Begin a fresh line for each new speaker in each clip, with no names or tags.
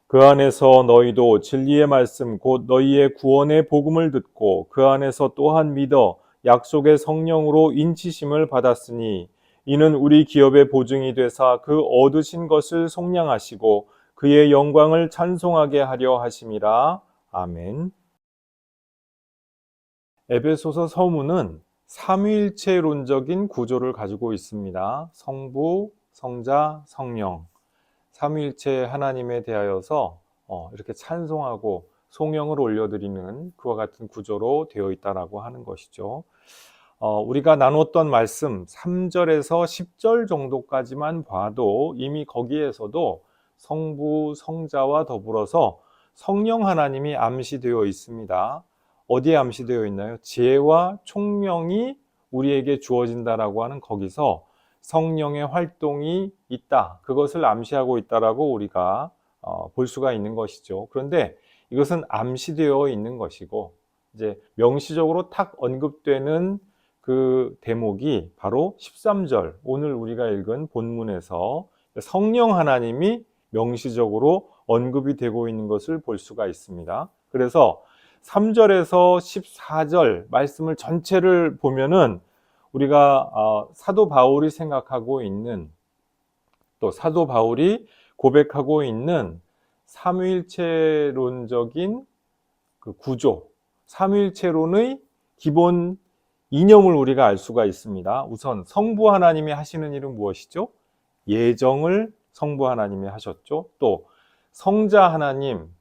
그 안에서 너희도 진리의 말씀 곧 너희의 구원의 복음을 듣고 그 안에서 또한 믿어 약속의 성령으로 인치심을 받았으니 이는 우리 기업의 보증이 되사 그 얻으신 것을 속량하시고 그의 영광을 찬송하게 하려 하심이라. 아멘. 에베소서 서문은 삼위일체론적인 구조를 가지고 있습니다. 성부, 성자, 성령, 삼위일체 하나님에 대하여서 이렇게 찬송하고 송영을 올려드리는 그와 같은 구조로 되어 있다라고 하는 것이죠. 우리가 나눴던 말씀 3절에서 10절 정도까지만 봐도 이미 거기에서도 성부, 성자와 더불어서 성령 하나님이 암시되어 있습니다. 어디에 암시되어 있나요? 지혜와 총명이 우리에게 주어진다라고 하는 거기서 성령의 활동이 있다. 그것을 암시하고 있다라고 우리가 볼 수가 있는 것이죠. 그런데 이것은 암시되어 있는 것이고 이제 명시적으로 탁 언급되는 그 대목이 바로 13절 오늘 우리가 읽은 본문에서 성령 하나님이 명시적으로 언급이 되고 있는 것을 볼 수가 있습니다. 그래서 3절에서 14절 말씀을 전체를 보면은 우리가 사도 바울이 생각하고 있는 또 사도 바울이 고백하고 있는 삼위일체론적인 그 구조, 삼위일체론의 기본 이념을 우리가 알 수가 있습니다. 우선 성부 하나님이 하시는 일은 무엇이죠? 예정을 성부 하나님이 하셨죠. 또 성자 하나님,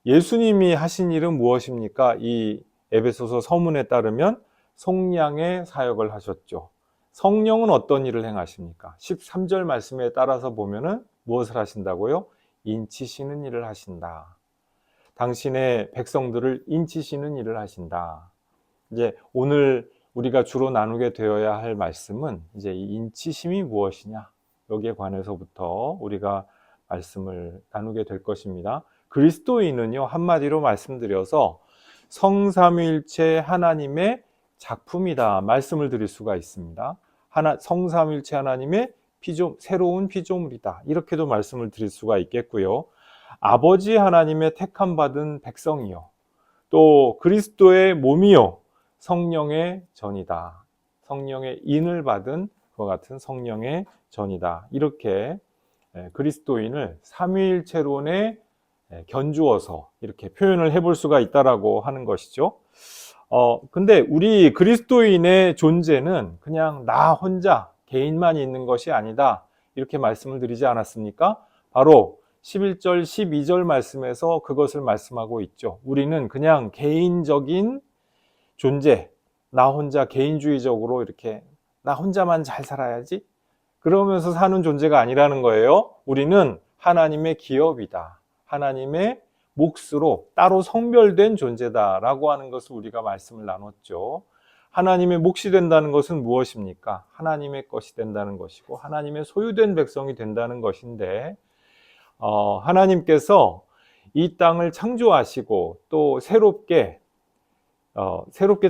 예수님이 하신 일은 무엇입니까? 이 에베소서 서문에 따르면 속량의 사역을 하셨죠. 성령은 어떤 일을 행하십니까? 13절 말씀에 따라서 보면은 무엇을 하신다고요? 인치시는 일을 하신다. 당신의 백성들을 인치시는 일을 하신다. 이제 오늘 우리가 주로 나누게 되어야 할 말씀은 이제 이 인치심이 무엇이냐 여기에 관해서부터 우리가 말씀을 나누게 될 것입니다. 그리스도인은요 한마디로 말씀드려서 성삼위일체 하나님의 작품이다 말씀을 드릴 수가 있습니다. 성삼위일체 하나님의 새로운 피조물이다 이렇게도 말씀을 드릴 수가 있겠고요. 아버지 하나님의 택함 받은 백성이요 또 그리스도의 몸이요 성령의 전이다. 성령의 인을 받은 그와 같은 성령의 전이다. 이렇게 그리스도인을 삼위일체론에 견주어서 이렇게 표현을 해볼 수가 있다라고 하는 것이죠. 근데 우리 그리스도인의 존재는 그냥 나 혼자 개인만 있는 것이 아니다. 이렇게 말씀을 드리지 않았습니까? 바로 11절, 12절 말씀에서 그것을 말씀하고 있죠. 우리는 그냥 개인적인 존재, 나 혼자 개인주의적으로 이렇게 나 혼자만 잘 살아야지 그러면서 사는 존재가 아니라는 거예요. 우리는 하나님의 기업이다. 하나님의 몫으로 따로 성별된 존재다라고 하는 것을 우리가 말씀을 나눴죠. 하나님의 몫이 된다는 것은 무엇입니까? 하나님의 것이 된다는 것이고 하나님의 소유된 백성이 된다는 것인데 하나님께서 이 땅을 창조하시고 또 새롭게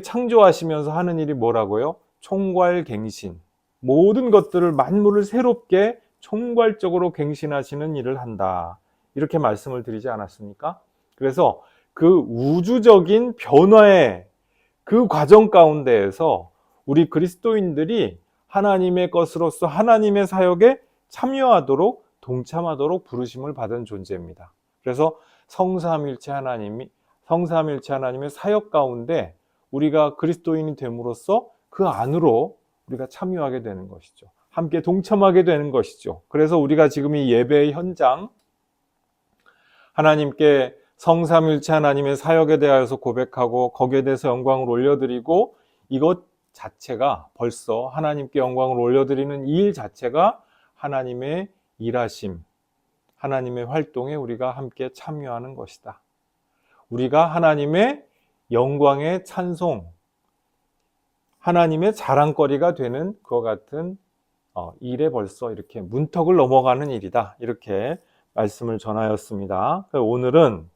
창조하시면서 하는 일이 뭐라고요? 총괄갱신. 모든 것들을 만물을 새롭게 총괄적으로 갱신하시는 일을 한다. 이렇게 말씀을 드리지 않았습니까? 그래서 그 우주적인 변화의 그 과정 가운데에서 우리 그리스도인들이 하나님의 것으로서 하나님의 사역에 참여하도록 동참하도록 부르심을 받은 존재입니다. 그래서 성삼위일체 하나님의 사역 가운데 우리가 그리스도인이 됨으로써 그 안으로 우리가 참여하게 되는 것이죠. 함께 동참하게 되는 것이죠. 그래서 우리가 지금 이 예배의 현장 하나님께 성삼위일체 하나님의 사역에 대하여서 고백하고 거기에 대해서 영광을 올려드리고 이것 자체가 벌써 하나님께 영광을 올려드리는 이 일 자체가 하나님의 일하심, 하나님의 활동에 우리가 함께 참여하는 것이다. 우리가 하나님의 영광의 찬송, 하나님의 자랑거리가 되는 그와 같은 일에 벌써 이렇게 문턱을 넘어가는 일이다. 이렇게 말씀을 전하였습니다. 오늘은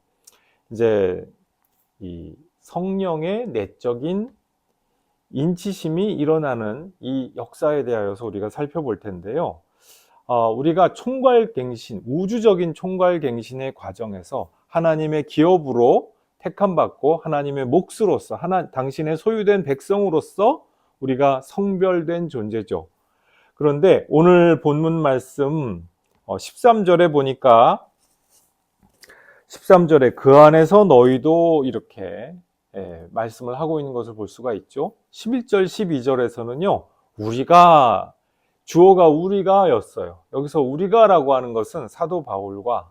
이제 이 성령의 내적인 인치심이 일어나는 이 역사에 대하여서 우리가 살펴볼 텐데요. 우리가 총괄갱신, 우주적인 총괄갱신의 과정에서 하나님의 기업으로 택함받고 하나님의 몫으로서 당신의 소유된 백성으로서 우리가 성별된 존재죠. 그런데 오늘 본문 말씀 13절에 보니까 13절에 그 안에서 너희도 이렇게 말씀을 하고 있는 것을 볼 수가 있죠. 11절 12절에서는요. 주어가 우리가 였어요. 여기서 우리가라고 하는 것은 사도 바울과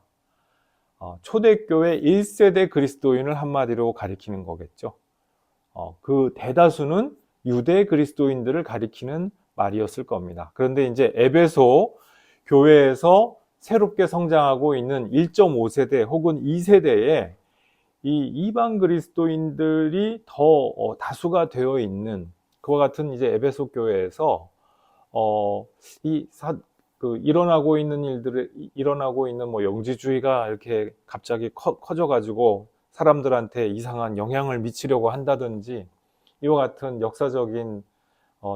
초대교회 1세대 그리스도인을 한마디로 가리키는 거겠죠. 그 대다수는 유대 그리스도인들을 가리키는 말이었을 겁니다. 그런데 이제 에베소 교회에서 새롭게 성장하고 있는 1.5세대 혹은 2세대에 이 이방 그리스도인들이 더 다수가 되어 있는 그와 같은 이제 에베소 교회에서 일어나고 있는 일어나고 있는 뭐 영지주의가 이렇게 갑자기 커져가지고 사람들한테 이상한 영향을 미치려고 한다든지 이와 같은 역사적인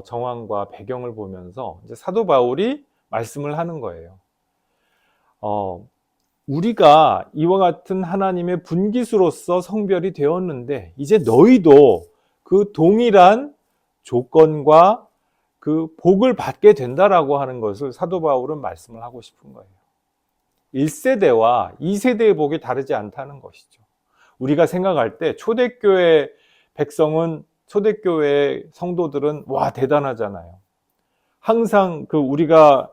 정황과 배경을 보면서 이제 사도 바울이 말씀을 하는 거예요. 우리가 이와 같은 하나님의 분깃으로서 성별이 되었는데 이제 너희도 그 동일한 조건과 그 복을 받게 된다라고 하는 것을 사도 바울은 말씀을 하고 싶은 거예요. 1세대와 2세대의 복이 다르지 않다는 것이죠. 우리가 생각할 때 초대교회 백성은 초대교회 성도들은 와 대단하잖아요. 항상 우리가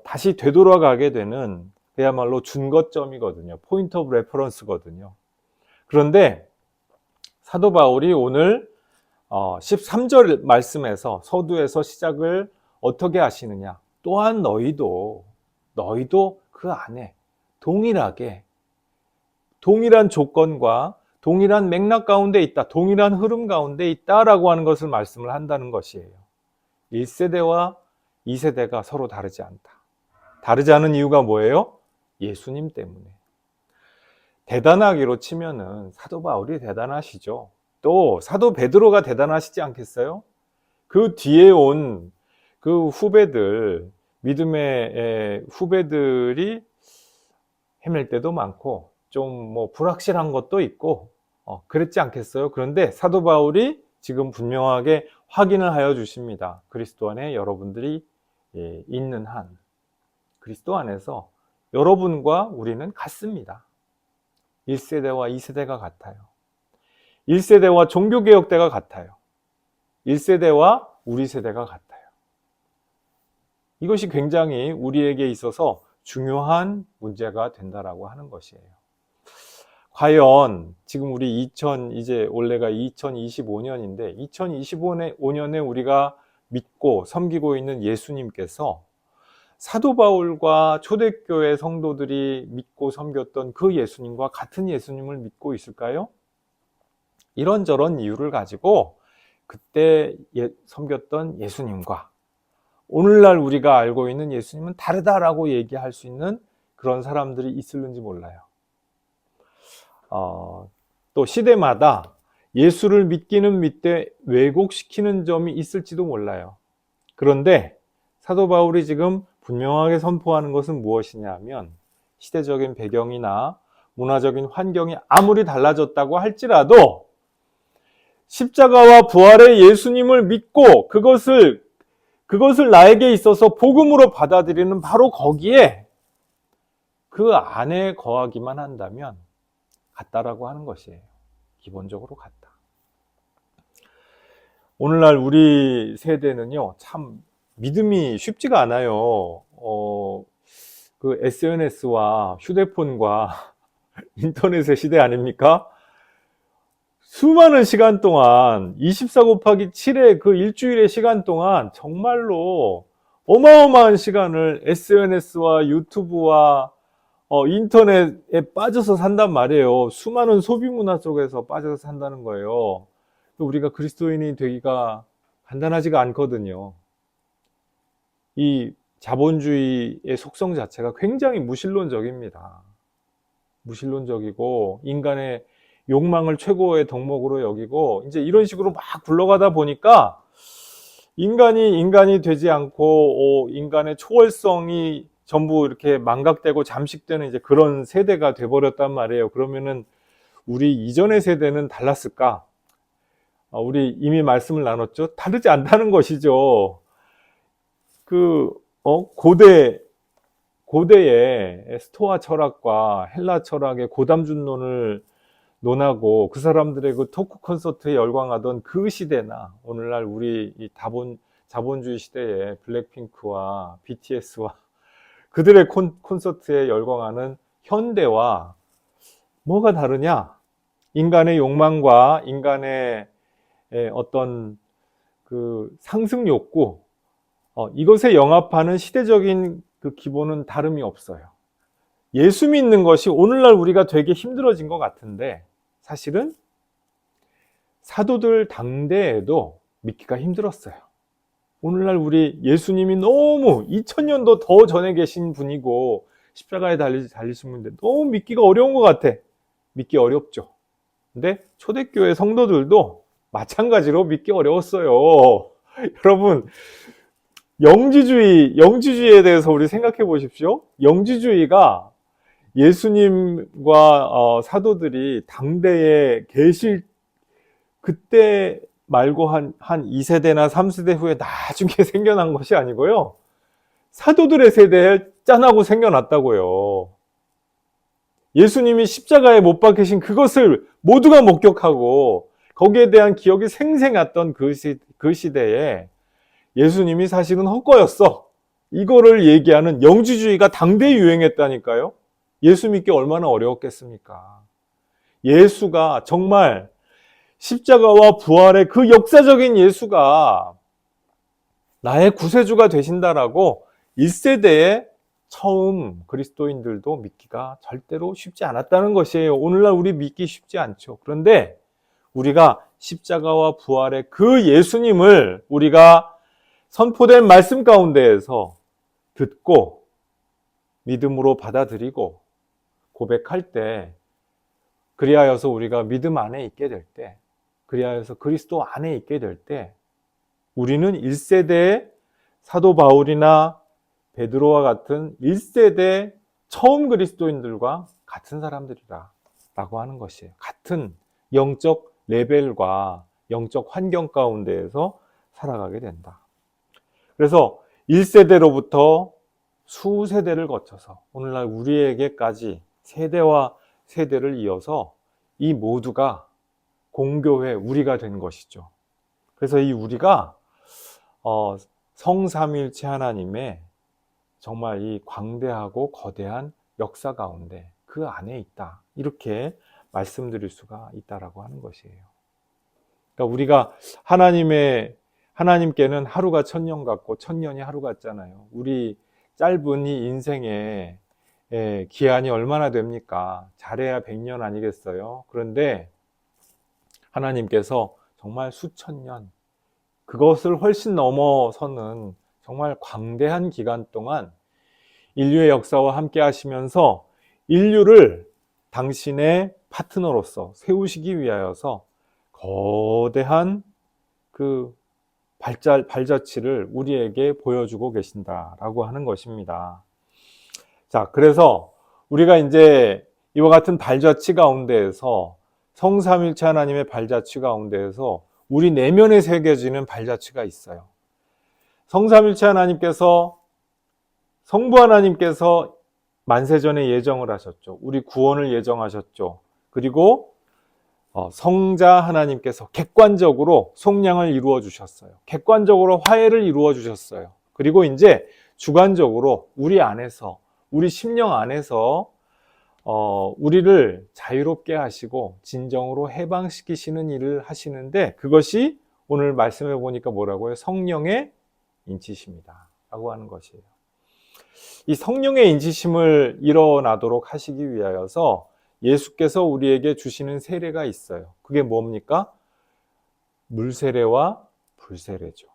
다시 되돌아가게 되는 그야말로 준거점이거든요. 포인트 오브 레퍼런스거든요. 그런데 사도 바울이 오늘 13절 말씀에서 서두에서 시작을 어떻게 하시느냐. 또한 너희도 그 안에 동일하게 동일한 조건과 동일한 맥락 가운데 있다. 동일한 흐름 가운데 있다라고 하는 것을 말씀을 한다는 것이에요. 1세대와 2세대가 서로 다르지 않다. 다르지 않은 이유가 뭐예요? 예수님 때문에. 대단하기로 치면은 사도 바울이 대단하시죠. 또 사도 베드로가 대단하시지 않겠어요? 그 뒤에 온 그 후배들, 믿음의 후배들이 헤맬 때도 많고 좀 뭐 불확실한 것도 있고 그랬지 않겠어요? 그런데 사도 바울이 지금 분명하게 확인을 하여 주십니다. 그리스도 안에 여러분들이 있는 한 그리스도 안에서 여러분과 우리는 같습니다. 1세대와 2세대가 같아요. 1세대와 종교개혁대가 같아요. 1세대와 우리 세대가 같아요. 이것이 굉장히 우리에게 있어서 중요한 문제가 된다라고 하는 것이에요. 과연 지금 우리 이제 올해가 2025년인데 2025년에 우리가 믿고 섬기고 있는 예수님께서 사도 바울과 초대교회 성도들이 믿고 섬겼던 그 예수님과 같은 예수님을 믿고 있을까요? 이런저런 이유를 가지고 그때 섬겼던 예수님과 오늘날 우리가 알고 있는 예수님은 다르다라고 얘기할 수 있는 그런 사람들이 있을는지 몰라요. 또 시대마다 예수를 믿기는 믿되 왜곡시키는 점이 있을지도 몰라요. 그런데 사도 바울이 지금 분명하게 선포하는 것은 무엇이냐 하면 시대적인 배경이나 문화적인 환경이 아무리 달라졌다고 할지라도 십자가와 부활의 예수님을 믿고 그것을 나에게 있어서 복음으로 받아들이는 바로 거기에 그 안에 거하기만 한다면 같다라고 하는 것이에요. 기본적으로 같다. 오늘날 우리 세대는요, 참 믿음이 쉽지가 않아요. 그 SNS와 휴대폰과 인터넷의 시대 아닙니까? 수많은 시간 동안 24 곱하기 7의 그 일주일의 시간 동안 정말로 어마어마한 시간을 SNS와 유튜브와 인터넷에 빠져서 산단 말이에요. 수많은 소비 문화 속에서 빠져서 산다는 거예요. 우리가 그리스도인이 되기가 간단하지가 않거든요. 이 자본주의의 속성 자체가 굉장히 무신론적입니다. 무신론적이고 인간의 욕망을 최고의 덕목으로 여기고 이제 이런 식으로 막 굴러가다 보니까 인간이 되지 않고 인간의 초월성이 전부 이렇게 망각되고 잠식되는 이제 그런 세대가 돼버렸단 말이에요. 그러면은 우리 이전의 세대는 달랐을까? 우리 이미 말씀을 나눴죠. 다르지 않다는 것이죠. 고대의 스토아 철학과 헬라 철학의 고담준론을 논하고 그 사람들의 그 토크 콘서트에 열광하던 그 시대나 오늘날 우리 이 자본주의 시대에 블랙핑크와 BTS와 그들의 콘서트에 열광하는 현대와 뭐가 다르냐? 인간의 욕망과 인간의 어떤 그 상승 욕구, 이것에 영합하는 시대적인 그 기본은 다름이 없어요. 예수 믿는 것이 오늘날 우리가 되게 힘들어진 것 같은데 사실은 사도들 당대에도 믿기가 힘들었어요. 오늘날 우리 예수님이 너무 2000년도 더 전에 계신 분이고 십자가에 달리신 분인데 너무 믿기가 어려운 것 같아. 믿기 어렵죠. 근데 초대교회 성도들도 마찬가지로 믿기 어려웠어요. 여러분, 영지주의에 대해서 우리 생각해 보십시오. 영지주의가 예수님과 사도들이 당대에 계실 그때 말고 한 2세대나 3세대 후에 나중에 생겨난 것이 아니고요. 사도들의 세대에 짠하고 생겨났다고요. 예수님이 십자가에 못 박히신 그것을 모두가 목격하고 거기에 대한 기억이 생생했던 그 시대에 예수님이 사실은 헛거였어. 이거를 얘기하는 영지주의가 당대에 유행했다니까요. 예수 믿기 얼마나 어려웠겠습니까? 예수가 정말 십자가와 부활의 그 역사적인 예수가 나의 구세주가 되신다라고 1세대에 처음 그리스도인들도 믿기가 절대로 쉽지 않았다는 것이에요. 오늘날 우리 믿기 쉽지 않죠. 그런데 우리가 십자가와 부활의 그 예수님을 우리가 선포된 말씀 가운데에서 듣고 믿음으로 받아들이고 고백할 때, 그리하여서 우리가 믿음 안에 있게 될 때, 그리하여서 그리스도 안에 있게 될 때 우리는 1세대의 사도 바울이나 베드로와 같은 1세대 처음 그리스도인들과 같은 사람들이라 라고 하는 것이에요. 같은 영적 레벨과 영적 환경 가운데에서 살아가게 된다. 그래서 1세대로부터 수세대를 거쳐서 오늘날 우리에게까지 세대와 세대를 이어서 이 모두가 공교회 우리가 된 것이죠. 그래서 이 우리가 성삼일체 하나님의 정말 이 광대하고 거대한 역사 가운데 그 안에 있다. 이렇게 말씀드릴 수가 있다라고 하는 것이에요. 그러니까 우리가 하나님께는 하루가 1000년 같고 1000년이 하루 같잖아요. 우리 짧은 이 인생에 기한이 얼마나 됩니까? 잘해야 100년 아니겠어요? 그런데 하나님께서 정말 수천 년, 그것을 훨씬 넘어서는 정말 광대한 기간 동안 인류의 역사와 함께 하시면서 인류를 당신의 파트너로서 세우시기 위하여서 거대한 그 발자취를 우리에게 보여주고 계신다라고 하는 것입니다. 자, 그래서 우리가 이제 이와 같은 발자취 가운데에서 성삼일체 하나님의 발자취 가운데에서 우리 내면에 새겨지는 발자취가 있어요. 성삼일체 하나님께서, 성부 하나님께서 만세전에 예정을 하셨죠. 우리 구원을 예정하셨죠. 그리고 성자 하나님께서 객관적으로 속량을 이루어 주셨어요. 객관적으로 화해를 이루어 주셨어요. 그리고 이제 주관적으로 우리 안에서, 우리 심령 안에서 우리를 자유롭게 하시고 진정으로 해방시키시는 일을 하시는데, 그것이 오늘 말씀해 보니까 뭐라고요? 성령의 인치심이다 라고 하는 것이에요. 이 성령의 인치심을 일어나도록 하시기 위하여서 예수께서 우리에게 주시는 세례가 있어요. 그게 뭡니까? 물세례와 불세례죠.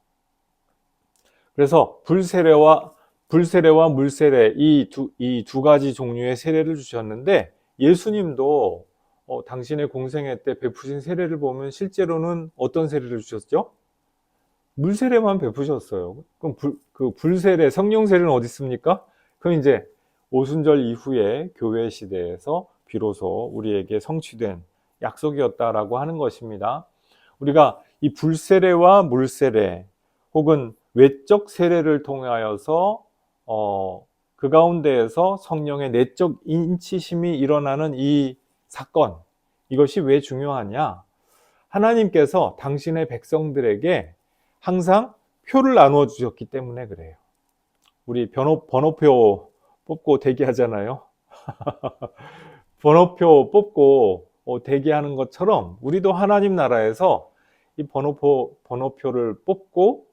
그래서 불세례와 물세례, 이 두 가지 종류의 세례를 주셨는데, 예수님도 당신의 공생애 때 베푸신 세례를 보면 실제로는 어떤 세례를 주셨죠? 물세례만 베푸셨어요. 그럼 그 불세례, 성령 세례는 어디 있습니까? 그럼 이제 오순절 이후에 교회 시대에서 비로소 우리에게 성취된 약속이었다라고 하는 것입니다. 우리가 이 불세례와 물세례 혹은 외적 세례를 통하여서 그 가운데에서 성령의 내적 인치심이 일어나는 이 사건, 이것이 왜 중요하냐? 하나님께서 당신의 백성들에게 항상 표를 나누어 주셨기 때문에 그래요. 우리 번호표 뽑고 대기하잖아요. 번호표 뽑고 대기하는 것처럼 우리도 하나님 나라에서 이 번호표를 뽑고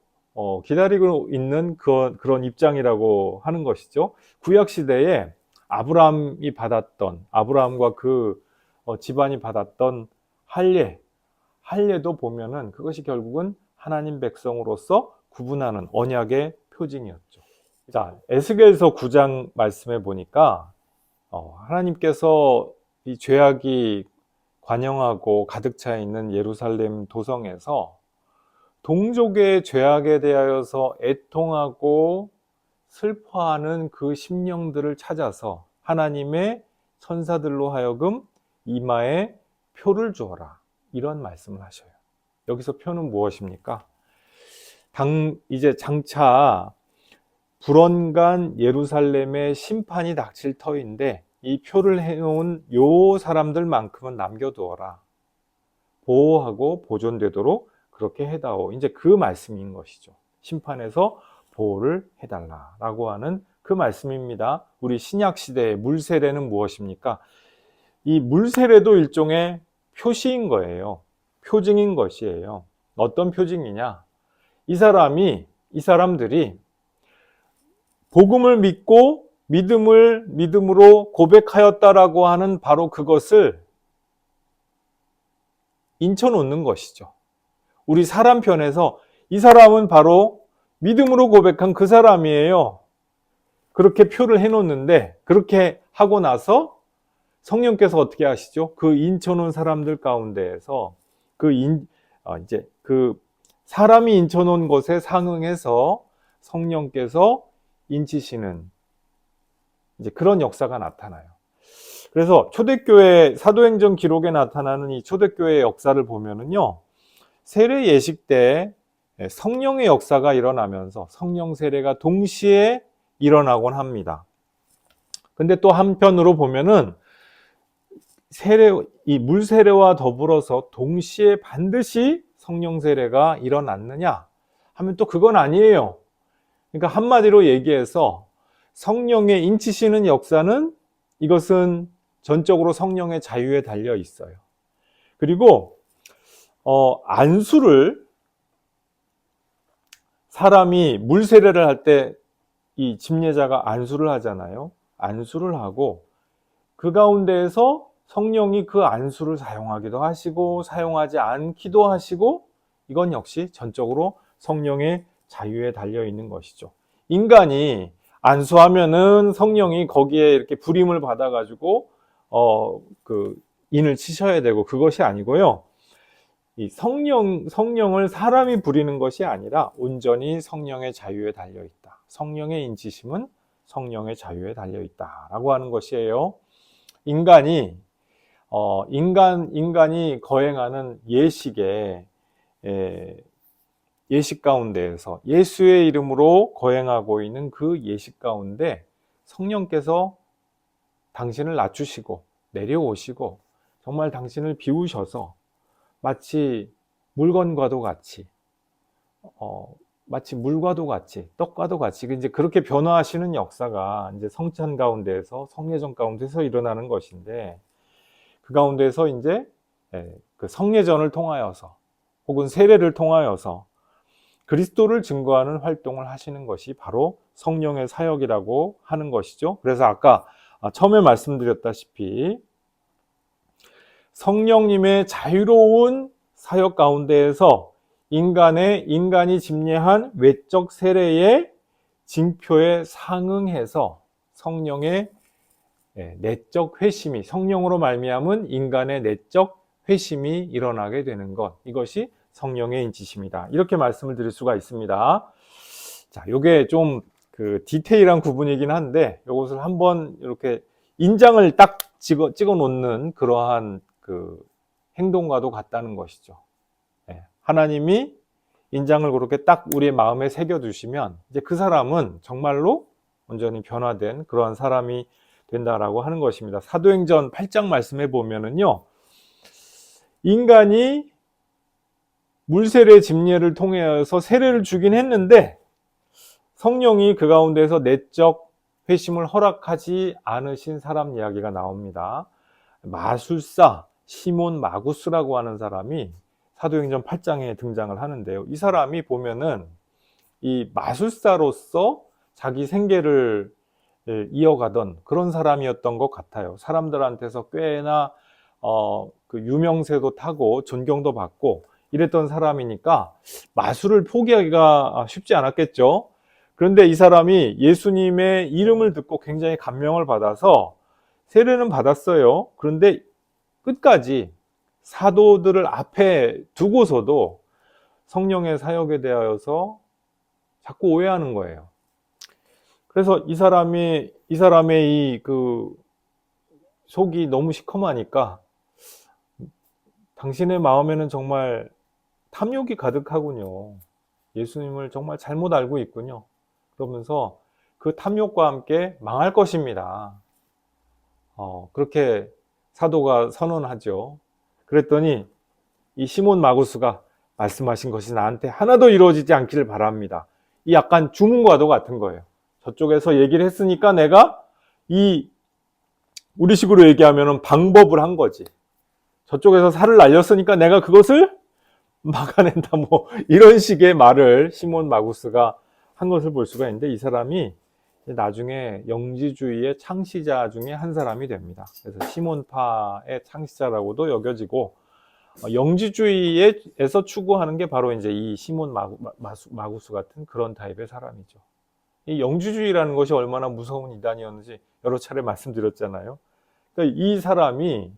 기다리고 있는 그런 입장이라고 하는 것이죠. 구약 시대에 아브라함과 그 집안이 받았던 할례도 보면은 그것이 결국은 하나님 백성으로서 구분하는 언약의 표징이었죠. 자, 에스겔서 9장 말씀해 보니까 하나님께서 이 죄악이 관영하고 가득 차 있는 예루살렘 도성에서 동족의 죄악에 대하여서 애통하고 슬퍼하는 그 심령들을 찾아서 하나님의 천사들로 하여금 이마에 표를 주어라, 이런 말씀을 하셔요. 여기서 표는 무엇입니까? 이제 장차 불언간 예루살렘의 심판이 닥칠 터인데 이 표를 해놓은 요 사람들만큼은 남겨두어라, 보호하고 보존되도록 그렇게 해다오, 이제 그 말씀인 것이죠. 심판에서 보호를 해달라라고 하는 그 말씀입니다. 우리 신약 시대의 물세례는 무엇입니까? 이 물세례도 일종의 표시인 거예요. 표징인 것이에요. 어떤 표징이냐? 이 사람들이 복음을 믿고 믿음으로 고백하였다라고 하는 바로 그것을 인쳐 놓는 것이죠. 우리 사람 편에서 이 사람은 바로 믿음으로 고백한 그 사람이에요, 그렇게 표를 해놓는데, 그렇게 하고 나서 성령께서 어떻게 하시죠? 그 인쳐놓은 사람들 가운데에서 이제 그 사람이 인쳐놓은 것에 상응해서 성령께서 인치시는 이제 그런 역사가 나타나요. 그래서 초대교회 사도행전 기록에 나타나는 이 초대교회의 역사를 보면은요, 세례 예식 때 성령의 역사가 일어나면서 성령 세례가 동시에 일어나곤 합니다. 근데 또 한편으로 보면은 이 물세례와 더불어서 동시에 반드시 성령 세례가 일어났느냐 하면 또 그건 아니에요. 그러니까 한마디로 얘기해서 성령의 인치시는 역사는, 이것은 전적으로 성령의 자유에 달려 있어요. 그리고 안수를, 사람이 물세례를 할 때 이 집례자가 안수를 하잖아요. 안수를 하고 그 가운데에서 성령이 그 안수를 사용하기도 하시고 사용하지 않기도 하시고, 이건 역시 전적으로 성령의 자유에 달려 있는 것이죠. 인간이 안수하면은 성령이 거기에 이렇게 불임을 받아가지고 그 인을 치셔야 되고, 그것이 아니고요. 이 성령을 사람이 부리는 것이 아니라 온전히 성령의 자유에 달려 있다. 성령의 인치심은 성령의 자유에 달려 있다라고 하는 것이에요. 인간이 거행하는 예식 가운데에서 예수의 이름으로 거행하고 있는 그 예식 가운데 성령께서 당신을 낮추시고 내려오시고 정말 당신을 비우셔서 마치 물과도 같이 떡과도 같이 이제 그렇게 변화하시는 역사가 이제 성찬 가운데에서, 성례전 가운데서 일어나는 것인데, 그 가운데서 이제 그 성례전을 통하여서 혹은 세례를 통하여서 그리스도를 증거하는 활동을 하시는 것이 바로 성령의 사역이라고 하는 것이죠. 그래서 아까 처음에 말씀드렸다시피 성령님의 자유로운 사역 가운데에서 인간이 집례한 외적 세례의 징표에 상응해서 성령의 내적 회심이, 성령으로 말미암은 인간의 내적 회심이 일어나게 되는 것, 이것이 성령의 인치심이다, 이렇게 말씀을 드릴 수가 있습니다. 자, 요게 좀 그 디테일한 구분이긴 한데 이것을 한번 이렇게 인장을 딱 찍어 놓는 그러한 그 행동과도 같다는 것이죠. 예, 하나님이 인장을 그렇게 딱 우리의 마음에 새겨 두시면 이제 그 사람은 정말로 온전히 변화된 그러한 사람이 된다라고 하는 것입니다. 사도행전 8장 말씀해 보면은요, 인간이 물세례 집례를 통해서 세례를 주긴 했는데 성령이 그 가운데서 내적 회심을 허락하지 않으신 사람 이야기가 나옵니다. 마술사 시몬 마구스라고 하는 사람이 사도행전 8장에 등장을 하는데요. 이 사람이 보면은 이 마술사로서 자기 생계를 이어가던 그런 사람이었던 것 같아요. 사람들한테서 꽤나 그 유명세도 타고 존경도 받고 이랬던 사람이니까 마술을 포기하기가 쉽지 않았겠죠. 그런데 이 사람이 예수님의 이름을 듣고 굉장히 감명을 받아서 세례는 받았어요. 그런데 끝까지 사도들을 앞에 두고서도 성령의 사역에 대하여서 자꾸 오해하는 거예요. 그래서 이 사람의 이 그 속이 너무 시커머하니까 당신의 마음에는 정말 탐욕이 가득하군요. 예수님을 정말 잘못 알고 있군요. 그러면서 그 탐욕과 함께 망할 것입니다. 그렇게 사도가 선언하죠. 그랬더니 이 시몬 마구스가 말씀하신 것이 나한테 하나도 이루어지지 않기를 바랍니다. 이 약간 주문과도 같은 거예요. 저쪽에서 얘기를 했으니까 내가 우리식으로 얘기하면 방법을 한 거지. 저쪽에서 살을 날렸으니까 내가 그것을 막아낸다, 뭐 이런 식의 말을 시몬 마구스가 한 것을 볼 수가 있는데, 이 사람이 나중에 영지주의의 창시자 중에 한 사람이 됩니다. 그래서 시몬파의 창시자라고도 여겨지고, 영지주의에서 추구하는 게 바로 이제 이 시몬 마구스 같은 그런 타입의 사람이죠. 이 영지주의라는 것이 얼마나 무서운 이단이었는지 여러 차례 말씀드렸잖아요. 그러니까 이 사람이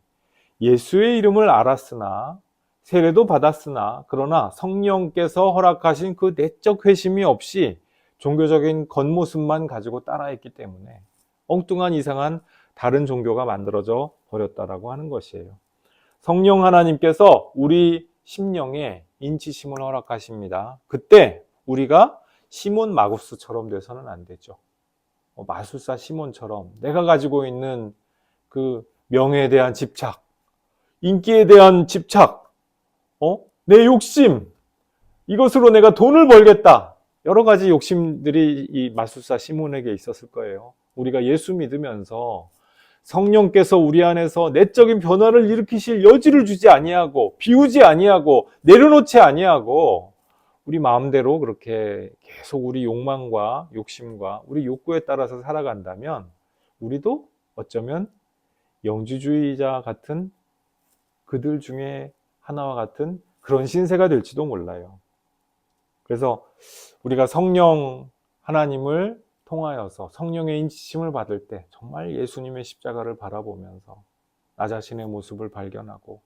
예수의 이름을 알았으나 세례도 받았으나 그러나 성령께서 허락하신 그 내적 회심이 없이 종교적인 겉모습만 가지고 따라했기 때문에 엉뚱한 이상한 다른 종교가 만들어져 버렸다라고 하는 것이에요. 성령 하나님께서 우리 심령에 인치심을 허락하십니다. 그때 우리가 시몬 마구스처럼 돼서는 안 되죠. 마술사 시몬처럼 내가 가지고 있는 그 명예에 대한 집착, 인기에 대한 집착, 내 욕심, 이것으로 내가 돈을 벌겠다. 여러 가지 욕심들이 이 마술사 시몬에게 있었을 거예요. 우리가 예수 믿으면서 성령께서 우리 안에서 내적인 변화를 일으키실 여지를 주지 아니하고 비우지 아니하고 내려놓지 아니하고 우리 마음대로 그렇게 계속 우리 욕망과 욕심과 우리 욕구에 따라서 살아간다면 우리도 어쩌면 영지주의자 같은 그들 중에 하나와 같은 그런 신세가 될지도 몰라요. 그래서 우리가 성령 하나님을 통하여서 성령의 인치심을 받을 때 정말 예수님의 십자가를 바라보면서 나 자신의 모습을 발견하고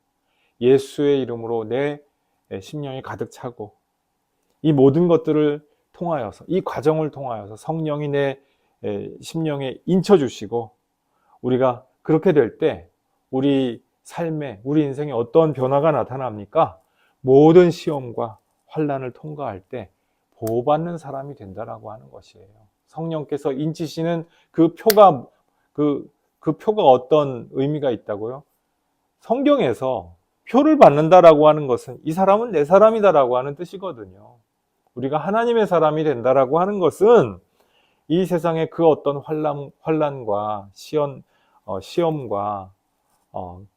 예수의 이름으로 내 심령이 가득 차고 이 모든 것들을 통하여서 이 과정을 통하여서 성령이 내 심령에 인쳐주시고 우리가 그렇게 될 때 우리 삶에 우리 인생에 어떤 변화가 나타납니까? 모든 시험과 환난을 통과할 때 보호받는 사람이 된다라고 하는 것이에요. 성령께서 인치시는 그 표가 그 표가 어떤 의미가 있다고요? 성경에서 표를 받는다라고 하는 것은 이 사람은 내 사람이다라고 하는 뜻이거든요. 우리가 하나님의 사람이 된다라고 하는 것은 이 세상의 그 어떤 환난과 시험과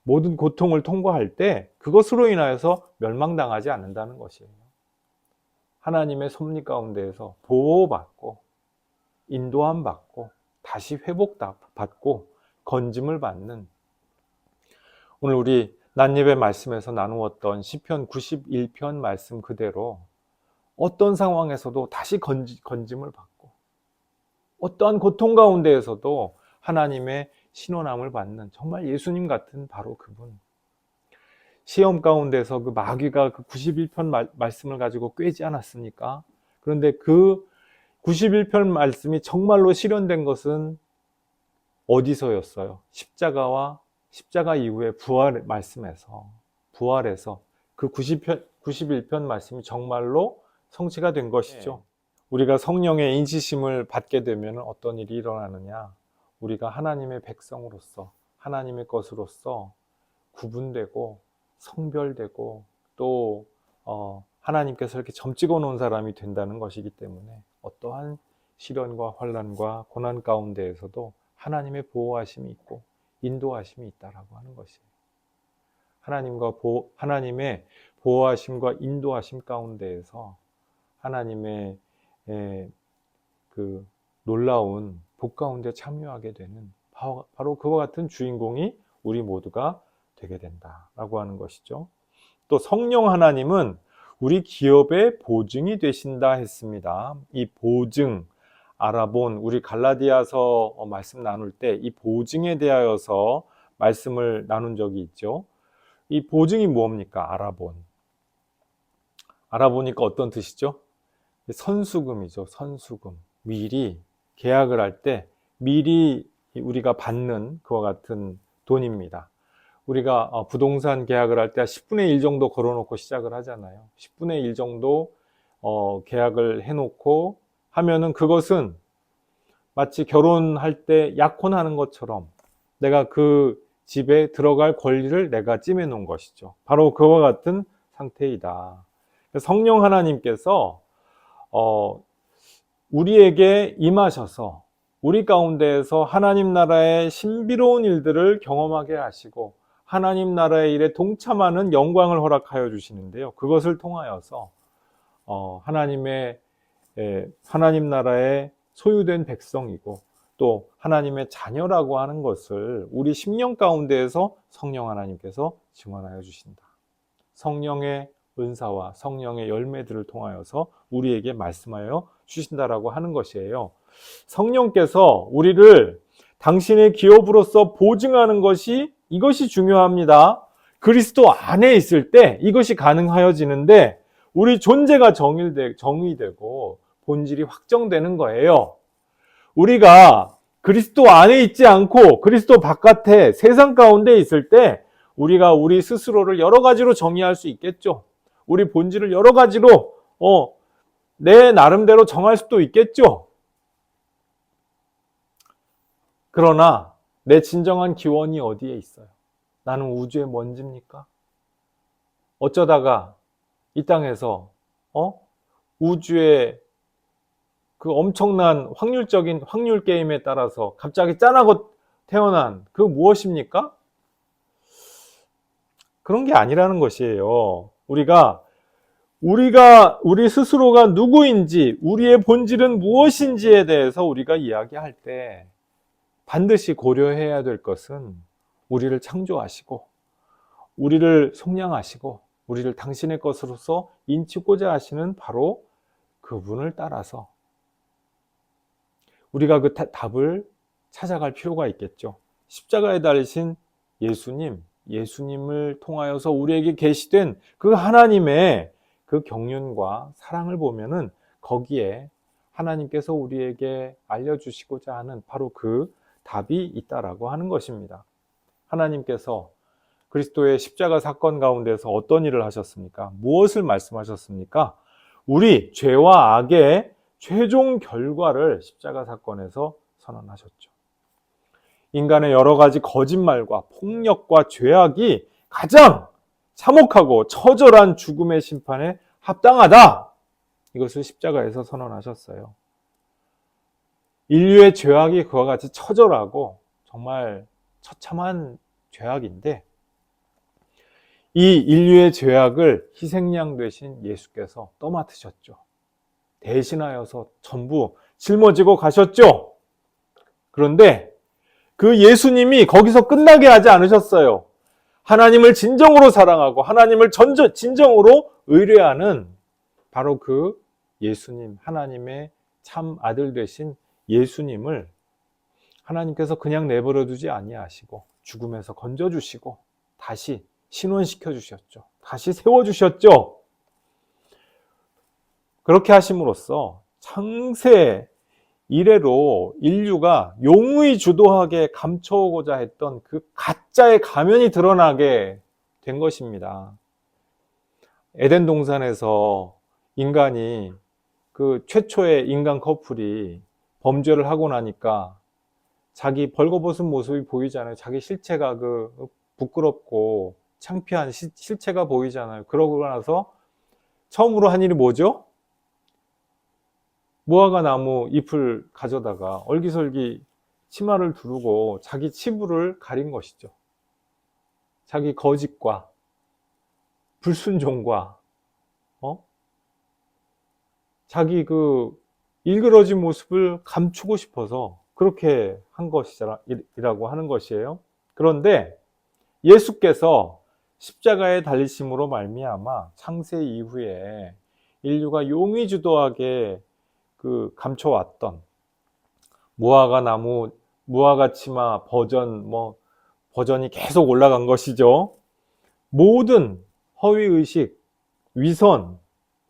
모든 고통을 통과할 때 그것으로 인하여서 멸망당하지 않는다는 것이에요. 하나님의 섭리 가운데에서 보호받고 인도함 받고 다시 회복받고 건짐을 받는, 오늘 우리 낮예배 말씀에서 나누었던 시편 91편 말씀 그대로 어떤 상황에서도 다시 건짐을 받고 어떠한 고통 가운데에서도 하나님의 신원함을 받는 정말 예수님 같은 바로 그분. 시험 가운데서 그 마귀가 그 91편 말씀을 가지고 꿰지 않았습니까? 그런데 그 91편 말씀이 정말로 실현된 것은 어디서였어요? 십자가 이후의 부활 말씀에서, 부활에서 그 91편 말씀이 정말로 성취가 된 것이죠. 우리가 성령의 인치심을 받게 되면 어떤 일이 일어나느냐? 우리가 하나님의 백성으로서, 하나님의 것으로서 구분되고 성별되고 또 하나님께서 이렇게 점 찍어 놓은 사람이 된다는 것이기 때문에 어떠한 시련과 환난과 고난 가운데에서도 하나님의 보호하심이 있고 인도하심이 있다라고 하는 것이에요. 하나님의 보호하심과 인도하심 가운데에서 하나님의 그 놀라운 복 가운데 참여하게 되는 바로 그와 같은 주인공이 우리 모두가 되게 된다라고 하는 것이죠. 또 성령 하나님은 우리 기업의 보증이 되신다 했습니다. 이 보증, 아라본, 우리 갈라디아서 말씀 나눌 때 이 보증에 대하여서 말씀을 나눈 적이 있죠. 이 보증이 뭡니까? 아라본. 알아보니까 어떤 뜻이죠? 선수금이죠. 선수금. 미리 계약을 할 때 미리 우리가 받는 그와 같은 돈입니다. 우리가 부동산 계약을 할 때 10분의 1 정도 걸어놓고 시작을 하잖아요. 10분의 1 정도 계약을 해놓고 하면은 그것은 마치 결혼할 때 약혼하는 것처럼 내가 그 집에 들어갈 권리를 내가 찜해 놓은 것이죠. 바로 그와 같은 상태이다. 성령 하나님께서 우리에게 임하셔서 우리 가운데에서 하나님 나라의 신비로운 일들을 경험하게 하시고 하나님 나라의 일에 동참하는 영광을 허락하여 주시는데요. 그것을 통하여서 하나님 나라의 소유된 백성이고 또 하나님의 자녀라고 하는 것을 우리 심령 가운데에서 성령 하나님께서 증언하여 주신다. 성령의 은사와 성령의 열매들을 통하여서 우리에게 말씀하여 주신다라고 하는 것이에요. 성령께서 우리를 당신의 기업으로서 보증하는 이것이 중요합니다. 그리스도 안에 있을 때 이것이 가능하여지는데 우리 존재가 정의되고 본질이 확정되는 거예요. 우리가 그리스도 안에 있지 않고 그리스도 바깥에 세상 가운데 있을 때 우리가 우리 스스로를 여러 가지로 정의할 수 있겠죠. 우리 본질을 여러 가지로 내 나름대로 정할 수도 있겠죠. 그러나 내 진정한 기원이 어디에 있어요? 나는 우주의 먼지입니까? 어쩌다가 이 땅에서 우주의 그 엄청난 확률 게임에 따라서 갑자기 짠하고 태어난 그 무엇입니까? 그런 게 아니라는 것이에요. 우리 스스로가 누구인지, 우리의 본질은 무엇인지에 대해서 우리가 이야기할 때 반드시 고려해야 될 것은 우리를 창조하시고, 우리를 속량하시고, 우리를 당신의 것으로서 인치고자 하시는 바로 그분을 따라서 우리가 그 답을 찾아갈 필요가 있겠죠. 십자가에 달리신 예수님을 통하여서 우리에게 계시된 그 하나님의 그 경륜과 사랑을 보면은 거기에 하나님께서 우리에게 알려주시고자 하는 바로 그 답이 있다라고 하는 것입니다. 하나님께서 그리스도의 십자가 사건 가운데서 어떤 일을 하셨습니까? 무엇을 말씀하셨습니까? 우리 죄와 악의 최종 결과를 십자가 사건에서 선언하셨죠. 인간의 여러 가지 거짓말과 폭력과 죄악이 가장 참혹하고 처절한 죽음의 심판에 합당하다. 이것을 십자가에서 선언하셨어요. 인류의 죄악이 그와 같이 처절하고 정말 처참한 죄악인데 이 인류의 죄악을 희생양 되신 예수께서 떠맡으셨죠. 대신하여서 전부 짊어지고 가셨죠. 그런데 그 예수님이 거기서 끝나게 하지 않으셨어요. 하나님을 진정으로 사랑하고 하나님을 진정으로 의뢰하는 바로 그 예수님, 하나님의 참 아들 되신 예수님을 하나님께서 그냥 내버려 두지 아니하시고 죽음에서 건져주시고 다시 신원시켜 주셨죠. 다시 세워주셨죠. 그렇게 하심으로써 창세 이래로 인류가 용의 주도하게 감춰오고자 했던 그 가짜의 가면이 드러나게 된 것입니다. 에덴 동산에서 인간이 그 최초의 인간 커플이 범죄를 하고 나니까 자기 벌거벗은 모습이 보이잖아요. 자기 실체가 그 부끄럽고 창피한 실체가 보이잖아요. 그러고 나서 처음으로 한 일이 뭐죠? 무화과 나무 잎을 가져다가 얼기설기 치마를 두르고 자기 치부를 가린 것이죠. 자기 거짓과 불순종과 자기 그 일그러진 모습을 감추고 싶어서 그렇게 한 것이라고 하는 것이에요. 그런데 예수께서 십자가에 달리심으로 말미암아 창세 이후에 인류가 용의 주도하게 그 감춰왔던 무화과 나무, 무화과 치마 버전이 계속 올라간 것이죠. 모든 허위의식, 위선,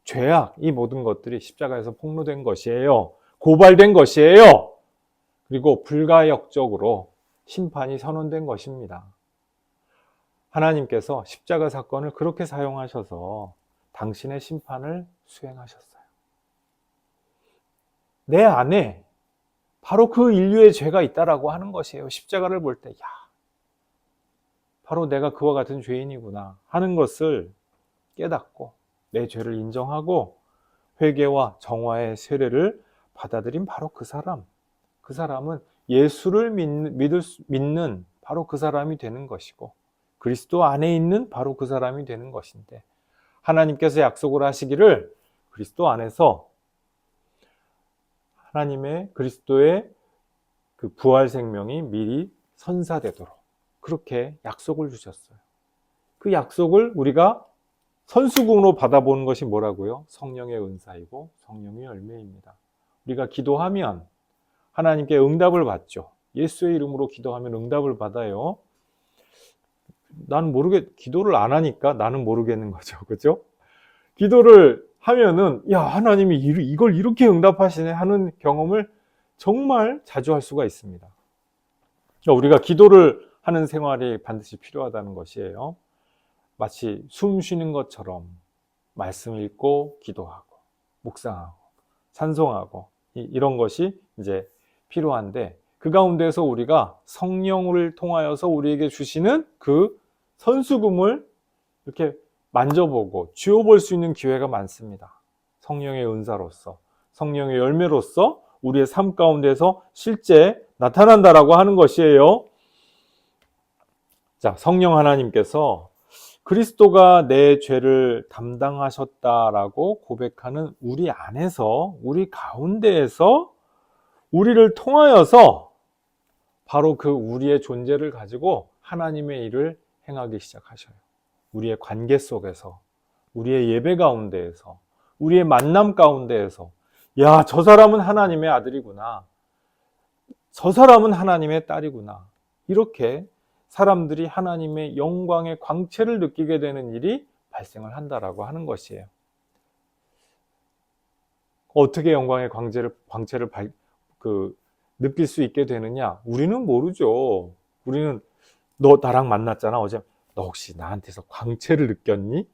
죄악, 이 모든 것들이 십자가에서 폭로된 것이에요. 고발된 것이에요. 그리고 불가역적으로 심판이 선언된 것입니다. 하나님께서 십자가 사건을 그렇게 사용하셔서 당신의 심판을 수행하셨어요. 내 안에 바로 그 인류의 죄가 있다라고 하는 것이에요. 십자가를 볼 때, 바로 내가 그와 같은 죄인이구나 하는 것을 깨닫고 내 죄를 인정하고 회개와 정화의 세례를 받아들인 바로 그 사람은 예수를 믿는 바로 그 사람이 되는 것이고 그리스도 안에 있는 바로 그 사람이 되는 것인데, 하나님께서 약속을 하시기를 그리스도 안에서 하나님의 그리스도의 그 부활 생명이 미리 선사되도록 그렇게 약속을 주셨어요. 그 약속을 우리가 선수금으로 받아보는 것이 뭐라고요? 성령의 은사이고 성령의 열매입니다. 우리가 기도하면 하나님께 응답을 받죠. 예수의 이름으로 기도하면 응답을 받아요. 기도를 안 하니까 나는 모르겠는 거죠. 그죠? 기도를 하면은, 하나님이 이걸 이렇게 응답하시네 하는 경험을 정말 자주 할 수가 있습니다. 우리가 기도를 하는 생활이 반드시 필요하다는 것이에요. 마치 숨 쉬는 것처럼 말씀 읽고 기도하고 묵상하고 찬송하고 이런 것이 이제 필요한데, 그 가운데서 우리가 성령을 통하여서 우리에게 주시는 그 선수금을 이렇게 만져보고 쥐어볼 수 있는 기회가 많습니다. 성령의 은사로서, 성령의 열매로서 우리의 삶 가운데서 실제 나타난다라고 하는 것이에요. 자, 성령 하나님께서 그리스도가 내 죄를 담당하셨다라고 고백하는 우리 안에서, 우리 가운데에서 우리를 통하여서 바로 그 우리의 존재를 가지고 하나님의 일을 행하기 시작하셔요. 우리의 관계 속에서, 우리의 예배 가운데에서, 우리의 만남 가운데에서, 저 사람은 하나님의 아들이구나, 저 사람은 하나님의 딸이구나, 이렇게 사람들이 하나님의 영광의 광채를 느끼게 되는 일이 발생을 한다라고 하는 것이에요. 어떻게 영광의 광채를 느낄 수 있게 되느냐? 우리는 모르죠. 우리는 너 나랑 만났잖아 어제. 너 혹시 나한테서 광채를 느꼈니?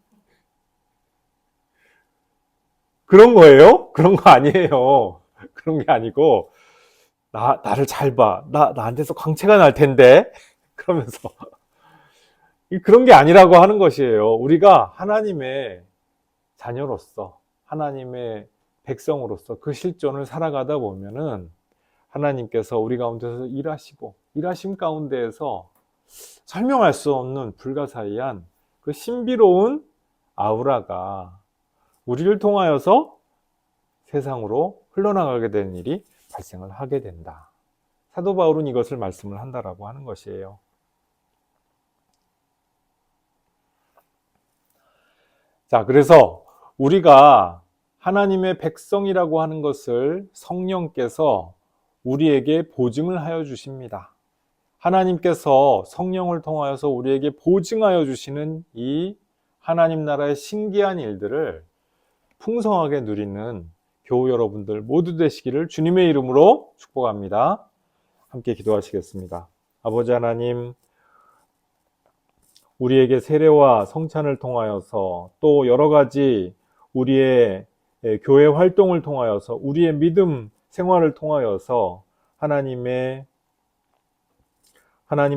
그런 거예요? 그런 거 아니에요. 그런 게 아니고, 나를 잘 봐. 나한테서 광채가 날 텐데. 그러면서. 그런 게 아니라고 하는 것이에요. 우리가 하나님의 자녀로서, 하나님의 백성으로서 그 실존을 살아가다 보면은 하나님께서 우리 가운데서 일하시고, 일하심 가운데에서 설명할 수 없는 불가사의한 그 신비로운 아우라가 우리를 통하여서 세상으로 흘러나가게 되는 일이 발생을 하게 된다. 사도 바울은 이것을 말씀을 한다라고 하는 것이에요. 자, 그래서 우리가 하나님의 백성이라고 하는 것을 성령께서 우리에게 보증을 하여 주십니다. 하나님께서 성령을 통하여서 우리에게 보증하여 주시는 이 하나님 나라의 신기한 일들을 풍성하게 누리는 교우 여러분들 모두 되시기를 주님의 이름으로 축복합니다. 함께 기도하시겠습니다. 아버지 하나님, 우리에게 세례와 성찬을 통하여서 또 여러 가지 우리의 교회 활동을 통하여서 우리의 믿음 생활을 통하여서 하나님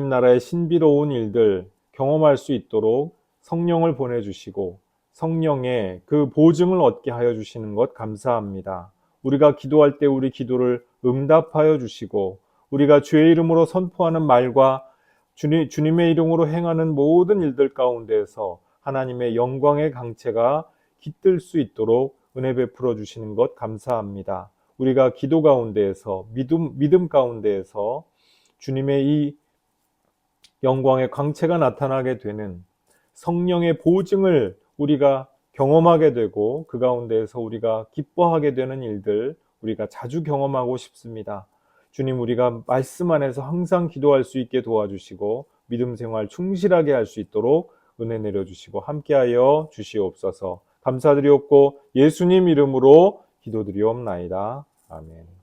나라의 신비로운 일들 경험할 수 있도록 성령을 보내주시고 성령의 그 보증을 얻게 하여 주시는 것 감사합니다. 우리가 기도할 때 우리 기도를 응답하여 주시고 우리가 주의 이름으로 선포하는 말과 주님의 이름으로 행하는 모든 일들 가운데에서 하나님의 영광의 강체가 깃들 수 있도록 은혜 베풀어 주시는 것 감사합니다. 우리가 기도 가운데에서 믿음 가운데에서 주님의 이 영광의 광채가 나타나게 되는 성령의 보증을 우리가 경험하게 되고 그 가운데에서 우리가 기뻐하게 되는 일들 우리가 자주 경험하고 싶습니다. 주님, 우리가 말씀 안에서 항상 기도할 수 있게 도와주시고 믿음 생활 충실하게 할 수 있도록 은혜 내려주시고 함께하여 주시옵소서. 감사드리옵고 예수님 이름으로 기도드리옵나이다. 아멘.